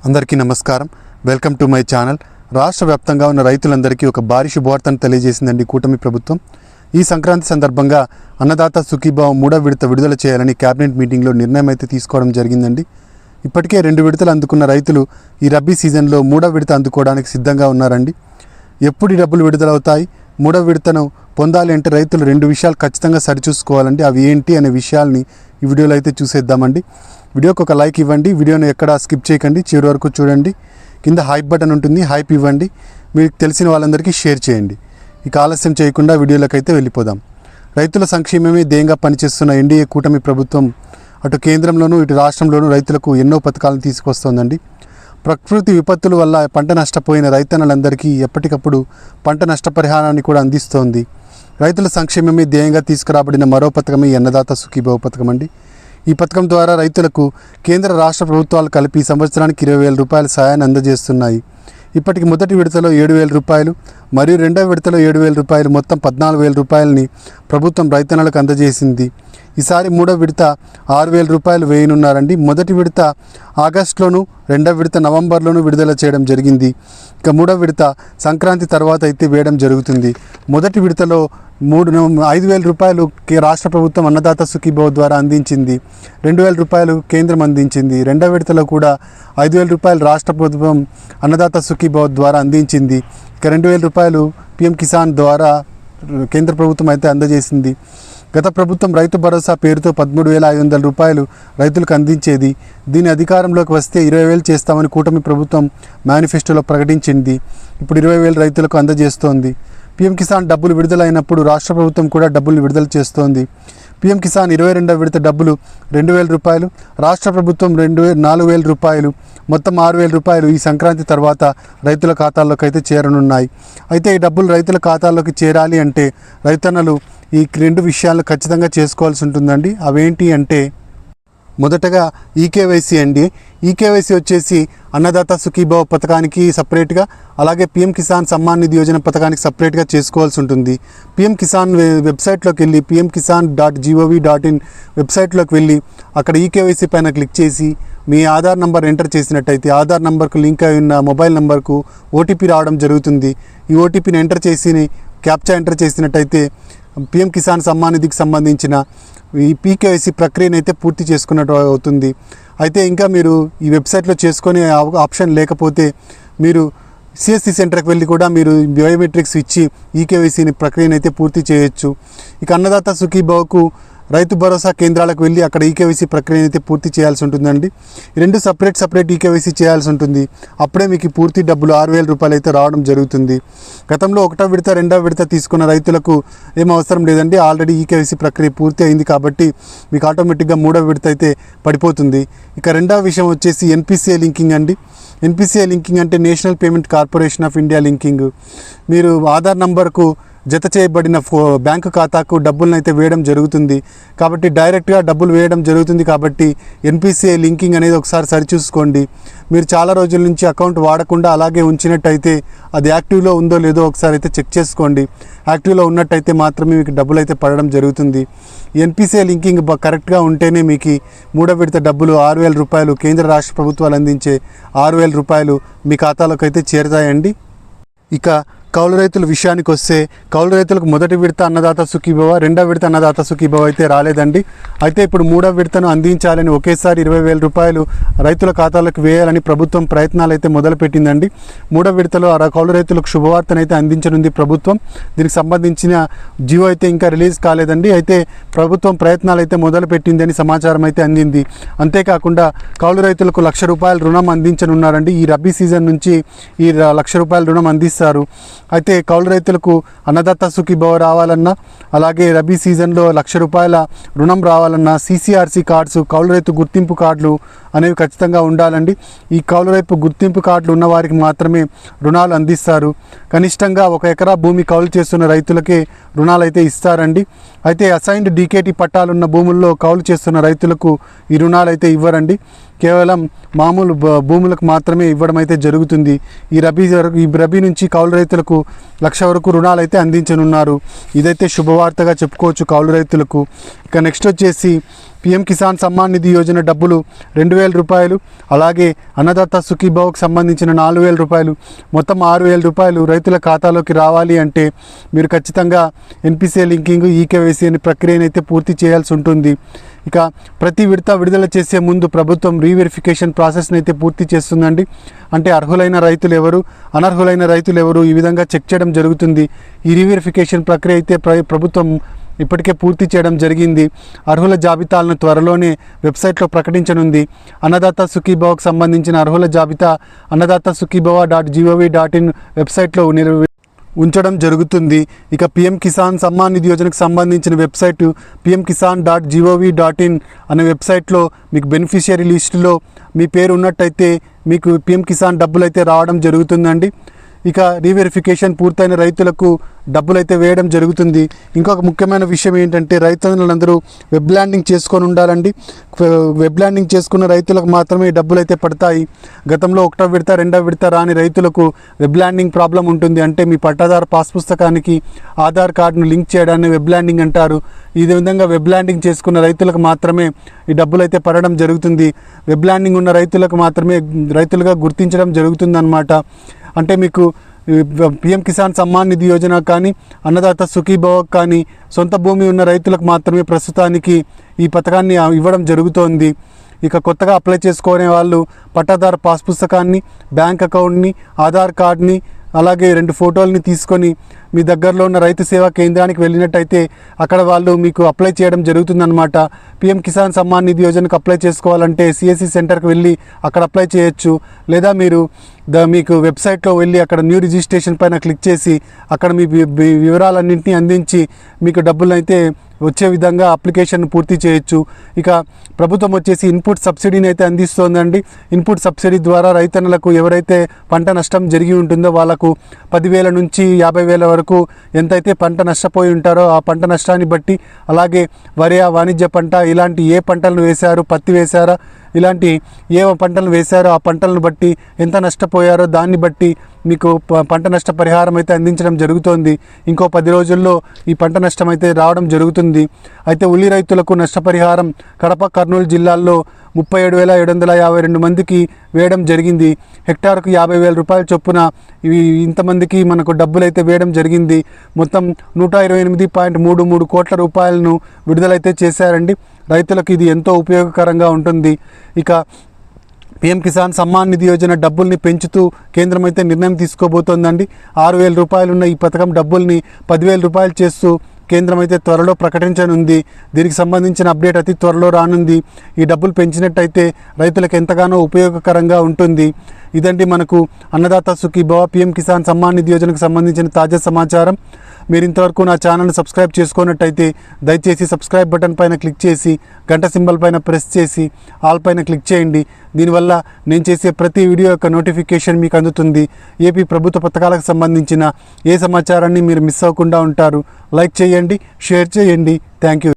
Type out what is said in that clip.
అందరికీ నమస్కారం. Welcome to my channel. రాష్ట్ర వ్యాప్తంగా ఉన్న రైతులందరికీ ఒక భారీ శుభవార్తను తెలియజేసిందండి కూటమి ప్రభుత్వం. ఈ సంక్రాంతి సందర్భంగా అన్నదాత సుఖీభావ 3వ విడత విడుదల చేయాలని కేబినెట్ మీటింగ్లో నిర్ణయం అయితే తీసుకోవడం జరిగిందండి. ఇప్పటికే 2 విడతలు అందుకున్న రైతులు ఈ రబీ సీజన్లో 3వ విడత అందుకోవడానికి సిద్ధంగా ఉన్నారండి. ఎప్పుడు ఈ డబ్బులు విడుదలవుతాయి, 3వ విడతను పొందాలి అంటే రైతులు 2 విషయాలు ఖచ్చితంగా సరిచూసుకోవాలండి. అవి ఏంటి అనే విషయాల్ని ఈ వీడియోలో అయితే చూసేద్దామండి. వీడియోకి ఒక లైక్ ఇవ్వండి, వీడియోని ఎక్కడ స్కిప్ చేయకండి, చివరి వరకు చూడండి. కింద హైప్ బటన్ ఉంటుంది, హైప్ ఇవ్వండి, మీకు తెలిసిన వాళ్ళందరికీ షేర్ చేయండి. ఇక ఆలస్యం చేయకుండా వీడియోలోకి అయితే వెళ్ళిపోదాం. రైతుల సంక్షేమమే ధ్యేయంగా పనిచేస్తున్న ఎన్డీఏ కూటమి ప్రభుత్వం అటు కేంద్రంలోనూ ఇటు రాష్ట్రంలోనూ రైతులకు ఎన్నో పథకాలను తీసుకొస్తోందండి. ప్రకృతి విపత్తుల వల్ల పంట నష్టపోయిన రైతన్నలందరికీ ఎప్పటికప్పుడు పంట నష్టపరిహారాన్ని కూడా అందిస్తోంది. రైతుల సంక్షేమమే ధ్యేయంగా తీసుకురాబడిన మరో పథకమే ఈ అన్నదాత సుఖీభావ పథకం అండి. ఈ పథకం ద్వారా రైతులకు కేంద్ర రాష్ట్ర ప్రభుత్వాలు కలిపి సంవత్సరానికి 20,000 రూపాయల సాయాన్ని అందజేస్తున్నాయి. ఇప్పటికి మొదటి విడతలో 7,000 రూపాయలు మరియు రెండవ విడతలో 7,000 రూపాయలు, మొత్తం 14,000 రూపాయలని ప్రభుత్వం రైతన్నలకు అందజేసింది. ఈసారి 3వ విడత 6,000 రూపాయలు వేయనున్నారండి. మొదటి విడత ఆగస్టులోను, రెండవ విడత నవంబర్లోనూ విడుదల చేయడం జరిగింది. ఇక 3వ విడత సంక్రాంతి తర్వాత అయితే వేయడం జరుగుతుంది. మొదటి విడతలో 5,000 రూపాయలు రాష్ట్ర ప్రభుత్వం అన్నదాత సుఖీభావ ద్వారా అందించింది. 2,000 రూపాయలు కేంద్రం అందించింది. రెండవ విడతలో కూడా 5,000 రూపాయలు రాష్ట్ర ప్రభుత్వం అన్నదాత సుఖీభావ ద్వారా అందించింది. ఇక 2,000 రూపాయలు పీఎం కిసాన్ ద్వారా కేంద్ర ప్రభుత్వం అయితే అందజేసింది. గత ప్రభుత్వం రైతు భరోసా పేరుతో 13,500 రూపాయలు రైతులకు అందించేది. దీని అధికారంలోకి వస్తే 20,000 చేస్తామని కూటమి ప్రభుత్వం మేనిఫెస్టోలో ప్రకటించింది. ఇప్పుడు 20,000 రైతులకు అందజేస్తోంది. పీఎం కిసాన్ డబ్బులు విడుదలైనప్పుడు రాష్ట్ర ప్రభుత్వం కూడా డబ్బులు విడుదల చేస్తోంది. పీఎం కిసాన్ 22వ విడత డబ్బులు 2,000 రూపాయలు, రాష్ట్ర ప్రభుత్వం 4,000 రూపాయలు, మొత్తం 6,000 రూపాయలు ఈ సంక్రాంతి తర్వాత రైతుల ఖాతాల్లోకి అయితే చేరనున్నాయి. అయితే ఈ డబ్బులు రైతుల ఖాతాల్లోకి చేరాలి అంటే రైతన్నలు ఈ 2 విషయాలు ఖచ్చితంగా చేసుకోవాల్సి ఉంటుందండి. అవేంటి అంటే మొదటగా ఈకేవైసీ అండి. ఈకేవైసీ వచ్చేసి అన్నదాత సుఖీభావ పథకానికి సపరేట్గా, అలాగే పీఎం కిసాన్ సమ్మాన్ నిధి యోజన పథకానికి సపరేట్గా చేసుకోవాల్సి ఉంటుంది. పీఎం కిసాన్ వెబ్సైట్లోకి వెళ్ళి pmkisan.gov.in వెబ్సైట్లోకి వెళ్ళి అక్కడ ఈకేవైసీ పైన క్లిక్ చేసి మీ ఆధార్ నంబర్ ఎంటర్ చేసినట్టయితే ఆధార్ నంబర్కు లింక్ అయి ఉన్న మొబైల్ నంబర్కు ఓటీపీ రావడం జరుగుతుంది. ఈ ఓటీపీని ఎంటర్ చేసి క్యాప్చా ఎంటర్ చేసినట్టయితే పీఎం కిసాన్ సమ్మాన్ నిధికి సంబంధించిన ఈ పీకేవైసీ ప్రక్రియను అయితే పూర్తి చేసుకున్నట్టు అవుతుంది. అయితే ఇంకా మీరు ఈ వెబ్సైట్లో చేసుకునే ఆప్షన్ లేకపోతే మీరు సిఎస్సి సెంటర్కి వెళ్ళి కూడా మీరు బయోమెట్రిక్స్ ఇచ్చి ఈకేవైసీ ప్రక్రియను అయితే పూర్తి చేయొచ్చు. ఇక అన్నదాత సుఖీభావకు రైతు భరోసా కేంద్రాలకు వెళ్ళి అక్కడ ఈకేవైసీ ప్రక్రియను అయితే పూర్తి చేయాల్సి ఉంటుందండి. ఈ 2 సపరేట్ ఈకేవైసీ చేయాల్సి ఉంటుంది. అప్పుడే మీకు పూర్తి డబ్బులు 6,000 రూపాయలు అయితే రావడం జరుగుతుంది. గతంలో 1వ విడత 2వ విడత తీసుకున్న రైతులకు ఏం అవసరం లేదండి. ఆల్రెడీ ఈకేవైసీ ప్రక్రియ పూర్తి అయింది కాబట్టి మీకు ఆటోమేటిక్గా 3వ విడత అయితే పడిపోతుంది. ఇక రెండవ విషయం వచ్చేసి ఎన్పిసిఐ లింకింగ్ అండి. ఎన్పిసిఐ లింకింగ్ అంటే national payment corporation of India linking. మీరు ఆధార్ నంబర్కు జత చేయబడిన బ్యాంకు ఖాతాకు డబ్బులను అయితే వేయడం జరుగుతుంది. కాబట్టి డైరెక్ట్గా డబ్బులు వేయడం జరుగుతుంది. కాబట్టి ఎన్పిసిఐ లింకింగ్ అనేది ఒకసారి సరిచూసుకోండి. మీరు చాలా రోజుల నుంచి అకౌంట్ వాడకుండా అలాగే ఉంచినట్టయితే అది యాక్టివ్లో ఉందో లేదో ఒకసారి అయితే చెక్ చేసుకోండి. యాక్టివ్లో ఉన్నట్టయితే మాత్రమే మీకు డబ్బులు అయితే పడడం జరుగుతుంది. ఎన్పిసిఐ లింకింగ్ కరెక్ట్గా ఉంటేనే మీకు 3వ విడత డబ్బులు 6,000 రూపాయలు కేంద్ర రాష్ట్ర ప్రభుత్వాలు అందించే 6,000 రూపాయలు మీ ఖాతాలోకి అయితే చేరుతాయండి. ఇక కౌలు రైతుల విషయానికి వస్తే కౌలు రైతులకు మొదటి విడత అన్నదాత సుఖీభావ, రెండవ విడత అన్నదాత సుఖీభావ అయితే రాలేదండి. అయితే ఇప్పుడు 3వ విడతను అందించాలని ఒకేసారి 20,000 రూపాయలు రైతుల ఖాతాలకు వేయాలని ప్రభుత్వం ప్రయత్నాలు అయితే మొదలుపెట్టిందండి. 3వ విడతలో కౌలు రైతులకు శుభవార్తనైతే అందించనుంది ప్రభుత్వం. దీనికి సంబంధించిన జియో అయితే ఇంకా రిలీజ్ కాలేదండి. అయితే ప్రభుత్వం ప్రయత్నాలు అయితే మొదలుపెట్టిందని సమాచారం అయితే అందింది. అంతేకాకుండా కౌలు రైతులకు 1,00,000 రూపాయల రుణం అందించనున్నారండి. ఈ రబీ సీజన్ నుంచి ఈ 1,00,000 రూపాయల రుణం అందిస్తారు. అయితే కౌలు రైతులకు అన్నదాత సుఖీభావ రావాలన్నా, అలాగే రబీ సీజన్లో 1,00,000 రూపాయల రుణం రావాలన్నా CCRC కార్డ్స్, కౌలు రైతు గుర్తింపు కార్డులు అనేవి ఖచ్చితంగా ఉండాలండి. ఈ కౌలు రైతు గుర్తింపు కార్డులు ఉన్న వారికి మాత్రమే రుణాలు అందిస్తారు. కనిష్టంగా 1 ఎకరా భూమి కౌలు చేస్తున్న రైతులకే రుణాలు అయితే ఇస్తారండి. అయితే అసైన్డ్ డీకేటీ పట్టాలున్న భూముల్లో కౌలు చేస్తున్న రైతులకు ఈ రుణాలు అయితే ఇవ్వరండి. కేవలం మామూలు భూములకు మాత్రమే ఇవ్వడం అయితే జరుగుతుంది. ఈ రబీ నుంచి కౌలు రైతులకు 1,00,000 వరకు రుణాలు అయితే అందించనున్నారు. ఇదైతే శుభవార్తగా చెప్పుకోవచ్చు కౌలు రైతులకు. ఇక నెక్స్ట్ వచ్చేసి పిఎం కిసాన్ సమ్మాన్ నిధి యోజన డబ్బులు 2,000 రూపాయలు, అలాగే అన్నదాత సుఖీభావకు సంబంధించిన 4,000 రూపాయలు, మొత్తం 6,000 రూపాయలు రైతుల ఖాతాలోకి రావాలి అంటే మీరు ఖచ్చితంగా ఎన్పిసిఐ లింకింగ్, ఈకేవైసీ అనే ప్రక్రియను అయితే పూర్తి చేయాల్సి ఉంటుంది. ఇక ప్రతి విడత విడుదల చేసే ముందు ప్రభుత్వం రీవెరిఫికేషన్ ప్రాసెస్ని అయితే పూర్తి చేస్తుందండి. అంటే అర్హులైన రైతులు ఎవరు, అనర్హులైన రైతులు ఎవరు, ఈ విధంగా చెక్ చేయడం జరుగుతుంది. ఈ రీవెరిఫికేషన్ ప్రక్రియ అయితే ప్రభుత్వం ఇప్పటికే పూర్తి చేయడం జరిగింది. అర్హుల జాబితాలను త్వరలోనే వెబ్సైట్లో ప్రకటించనుంది. అన్నదాత సుఖీభావకు సంబంధించిన అర్హుల జాబితా అన్నదాత సుఖీభవ.gov.in వెబ్సైట్లో ఉంచడం జరుగుతుంది. ఇక పిఎం కిసాన్ సమ్మాన్ నిధి యోజనకు సంబంధించిన వెబ్సైట్ pmkisan.gov.in అనే వెబ్సైట్లో మీకు బెనిఫిషియరీ లిస్టులో మీ పేరు ఉన్నట్టయితే మీకు పిఎం కిసాన్ డబ్బులు అయితే రావడం జరుగుతుందండి. ఇక రీవెరిఫికేషన్ పూర్తయిన రైతులకు డబ్బులు అయితే వేయడం జరుగుతుంది. ఇంకొక ముఖ్యమైన విషయం ఏంటంటే రైతులందరూ వెబ్ ల్యాండింగ్ చేసుకొని ఉండాలండి. వెబ్ ల్యాండింగ్ చేసుకున్న రైతులకు మాత్రమే డబ్బులు అయితే పడతాయి. గతంలో 1వ విడత 2వ విడత రాని రైతులకు వెబ్ ల్యాండింగ్ ప్రాబ్లం ఉంటుంది. అంటే మీ పట్టాదారు పాస్ పుస్తకానికి ఆధార్ కార్డును లింక్ చేయడాన్ని వెబ్ ల్యాండింగ్ అంటారు. ఈ విధంగా వెబ్ ల్యాండింగ్ చేసుకున్న రైతులకు మాత్రమే ఈ డబ్బులు అయితే పడడం జరుగుతుంది. వెబ్ ల్యాండింగ్ ఉన్న రైతులకు మాత్రమే రైతులుగా గుర్తించడం జరుగుతుందన్నమాట. అంటే మీకు పిఎం కిసాన్ సమ్మాన్ నిధి యోజన కానీ, అన్నదాత సుఖీభవ కానీ సొంత భూమి ఉన్న రైతులకు మాత్రమే ప్రస్తుతానికి ఈ పథకాన్ని ఇవ్వడం జరుగుతోంది. ఇక కొత్తగా అప్లై చేసుకునే వాళ్ళు పట్టాదారు పాస్ పుస్తకాన్ని, బ్యాంక్ అకౌంట్ని, ఆధార్ కార్డ్ని, అలాగే 2 ఫోటోలని తీసుకొని మీ దగ్గరలో ఉన్న రైతు సేవా కేంద్రానికి వెళ్ళినట్టయితే అక్కడ వాళ్ళు మీకు అప్లై చేయడం జరుగుతుందన్నమాట. పిఎం కిసాన్ సమ్మాన్ నిధి యోజనకు అప్లై చేసుకోవాలంటే సిఎస్సి సెంటర్కి వెళ్ళి అక్కడ అప్లై చేయొచ్చు. లేదా మీరు మీకు వెబ్సైట్లో వెళ్ళి అక్కడ న్యూ రిజిస్ట్రేషన్ పైన క్లిక్ చేసి అక్కడ మీ వివరాలన్నింటినీ అందించి మీకు డబ్బులు అయితే వచ్చే విధంగా అప్లికేషన్ పూర్తి చేయొచ్చు. ఇక ప్రభుత్వం వచ్చేసి ఇన్పుట్ సబ్సిడీని అయితే అందిస్తోందండి. ఇన్పుట్ సబ్సిడీ ద్వారా రైతన్నలకు ఎవరైతే పంట నష్టం జరిగి ఉంటుందో వాళ్ళకు 10,000 నుంచి 50,000 వరకు ఎంతైతే పంట నష్టపోయి ఉంటారో ఆ పంట నష్టాన్ని బట్టి, అలాగే వరి, వాణిజ్య పంట ఇలాంటి ఏ పంటలను వేశారు, పత్తి వేశారా, ఇలాంటి ఏ పంటలు వేశారో ఆ పంటలను బట్టి ఎంత నష్టపోయారో దాన్ని బట్టి మీకు పంట నష్ట పరిహారం అయితే అందించడం జరుగుతోంది. ఇంకో 10 రోజుల్లో ఈ పంట నష్టం అయితే రావడం జరుగుతుంది. అయితే ఉల్లి రైతులకు నష్టపరిహారం కడప, కర్నూలు జిల్లాల్లో 37,752 మందికి వేయడం జరిగింది. హెక్టార్కు 50,000 రూపాయల చొప్పున ఇంతమందికి మనకు డబ్బులు అయితే వేయడం జరిగింది. మొత్తం 128.33 కోట్ల రూపాయలను విడుదలైతే చేశారండి. రైతులకు ఇది ఎంతో ఉపయోగకరంగా ఉంటుంది. ఇక పిఎం కిసాన్ సమ్మాన్ నిధి యోజన డబ్బుల్ని పెంచుతూ కేంద్రం అయితే నిర్ణయం తీసుకోబోతోందండి. 6,000 రూపాయలున్న ఈ పథకం డబ్బుల్ని 10,000 రూపాయలు చేస్తూ కేంద్రం అయితే త్వరలో ప్రకటించనుంది. దీనికి సంబంధించిన అప్డేట్ అతి త్వరలో రానుంది. ఈ డబ్బులు పెంచినట్టయితే రైతులకు ఎంతగానో ఉపయోగకరంగా ఉంటుంది. ఇదండి మనకు అన్నదాత సుఖీభవ పిఎం కిసాన్ సమ్మాన్ నిధి యోజనకు సంబంధించిన తాజా సమాచారం. మీరు ఇంతవరకు నా ఛానల్ని సబ్స్క్రైబ్ చేసుకున్నట్టయితే దయచేసి సబ్స్క్రైబ్ బటన్ పైన క్లిక్ చేసి గంట సింబల్ పైన ప్రెస్ చేసి ఆల్ పైన క్లిక్ చేయండి. దీనివల్ల నేను చేసే ప్రతి వీడియో యొక్క నోటిఫికేషన్ మీకు అందుతుంది. ఏపీ ప్రభుత్వ పథకాలకు సంబంధించిన ఏ సమాచారాన్ని మీరు మిస్ అవ్వకుండా ఉంటారు. లైక్ చేయండి, షేర్ చేయండి. Thank you.